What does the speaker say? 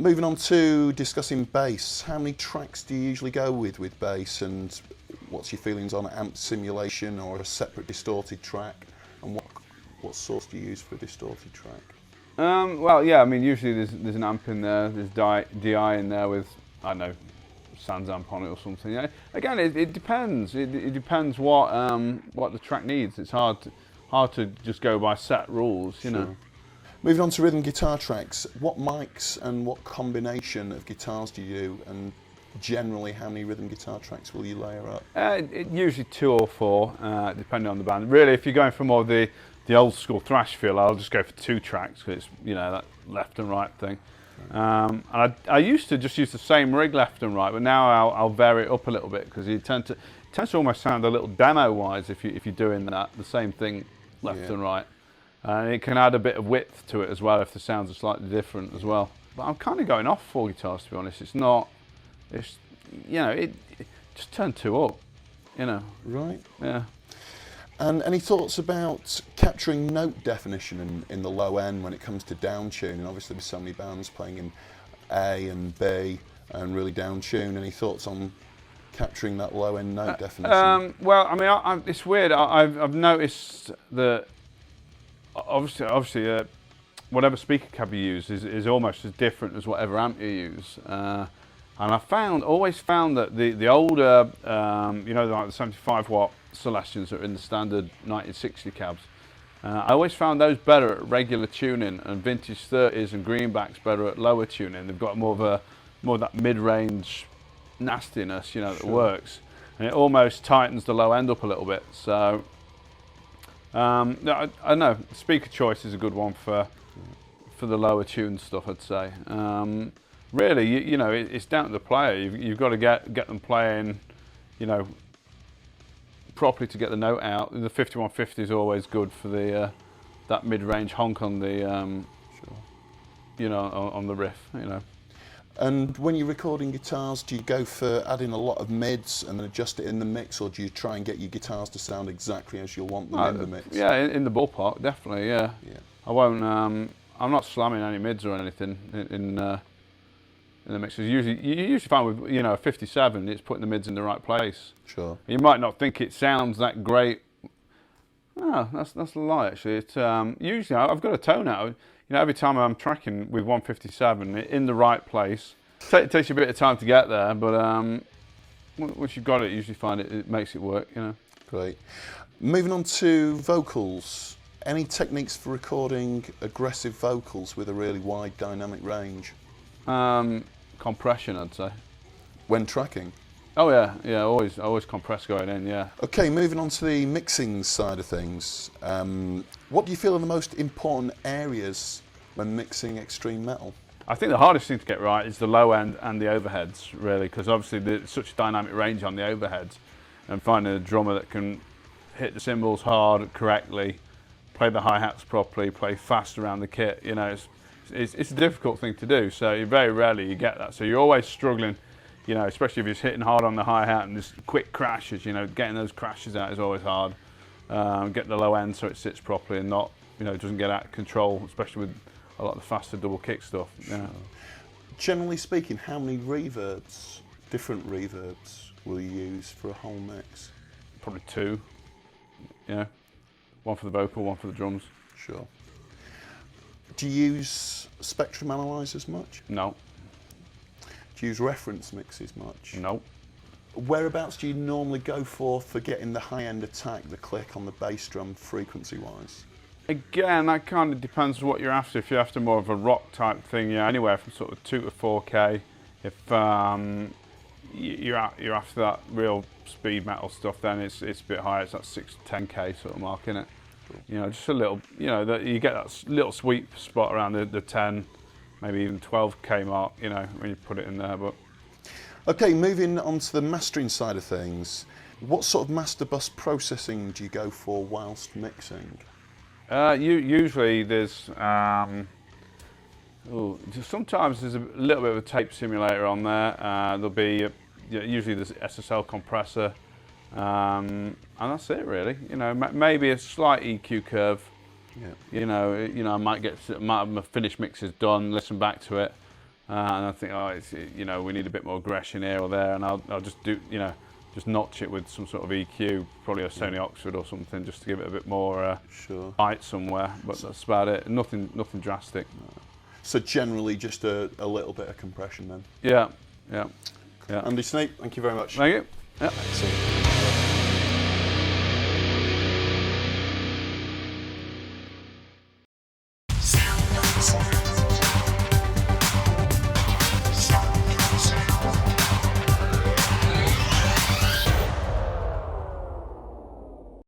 Moving on to discussing bass, how many tracks do you usually go with bass, and what's your feelings on amp simulation or a separate distorted track, and what source do you use for a distorted track? Well, yeah, I mean, usually there's an amp in there, there's DI in there with, I don't know, Sans amp on it or something. Yeah. Again, it depends. It depends what the track needs. It's hard to just go by set rules, you know. Moving on to rhythm guitar tracks, what mics and what combination of guitars do you do, and generally how many rhythm guitar tracks will you layer up? Usually 2 or 4, depending on the band. Really, if you're going for more of the old school thrash feel, I'll just go for 2 tracks because it's, you know, that left and right thing. And I used to just use the same rig left and right, but now I'll vary it up a little bit because it tends to almost sound a little demo-wise if you're doing the same thing left and right. And it can add a bit of width to it as well if the sounds are slightly different as well. But I'm kind of going off 4 guitars, to be honest. It's you know, it just turn 2 up, you know. Right. Yeah. And any thoughts about capturing note definition in the low end when it comes to down tuning? Obviously there's so many bands playing in A and B and really down tune. Any thoughts on capturing that low end note definition? Well, I mean, it's weird. I've noticed that obviously whatever speaker cab you use is almost as different as whatever amp you use. And I always found that the older, you know, like the 75 watt Celestians that are in the standard 1960 cabs, I always found those better at regular tuning, and vintage 30s and greenbacks better at lower tuning. They've got more of that mid-range nastiness, you know, that works, and it almost tightens the low end up a little bit. So I know speaker choice is a good one for the lower tuned stuff, I'd say. Really, you know, it's down to the player. You've got to get them playing, you know, properly to get the note out. The 5150 is always good for that mid-range honk on the, you know, on the riff, you know. And when you're recording guitars, do you go for adding a lot of mids and then adjust it in the mix, or do you try and get your guitars to sound exactly as you'll want them in the mix? Yeah, in the ballpark, definitely. Yeah. I won't. I'm not slamming any mids or anything in the mixes. You usually find with, you know, a 57, it's putting the mids in the right place. Sure. You might not think it sounds that great. Oh, that's a lie actually. It's usually I've got a tone out. You know, every time I'm tracking with 157 in the right place, it takes you a bit of time to get there, but once you've got it, you usually find it makes it work, you know. Great. Moving on to vocals, any techniques for recording aggressive vocals with a really wide dynamic range? Compression, I'd say. When tracking? Oh yeah, always compress going in, yeah. Okay, moving on to the mixing side of things. What do you feel are the most important areas when mixing extreme metal? I think the hardest thing to get right is the low end and the overheads, really, because obviously there's such a dynamic range on the overheads, and finding a drummer that can hit the cymbals hard correctly, play the hi-hats properly, play fast around the kit, you know, it's a difficult thing to do, so very rarely you get that. So you're always struggling, you know, especially if you're hitting hard on the hi-hat and there's quick crashes, you know, getting those crashes out is always hard. Get the low end so it sits properly and not, you know, doesn't get out of control, especially with a lot of the faster double kick stuff. Yeah. Generally speaking, how many reverbs, different reverbs, will you use for a whole mix? Probably 2, you know, 1 for the vocal, 1 for the drums. Sure. Do you use spectrum analyzers much? No. Do you use reference mixes much? No. Whereabouts do you normally go for getting the high-end attack, the click on the bass drum frequency-wise? Again, that kind of depends on what you're after. If you're after more of a rock type thing, yeah, anywhere from sort of 2 to 4K. If you're after that real speed metal stuff, then it's a bit higher. It's that 6 to 10K sort of mark, isn't it? You know, just a little, you know, you get that little sweet spot around the 10, maybe even 12K mark, you know, when you put it in there. But okay, moving on to the mastering side of things, what sort of master bus processing do you go for whilst mixing? Usually there's, sometimes there's a little bit of a tape simulator on there. There'll be usually there's SSL compressor. And that's it really. You know, maybe a slight EQ curve. Yeah. You know, I might have my finished mixes done, listen back to it, and I think, oh, it's, you know, we need a bit more aggression here or there, and I'll just do, you know, just notch it with some sort of EQ, probably a Sony Oxford or something, just to give it a bit more bite somewhere. But that's about it. Nothing drastic. So generally, just a little bit of compression then. Yeah. Andy Sneap, thank you very much. Thank you. Yeah. Excellent.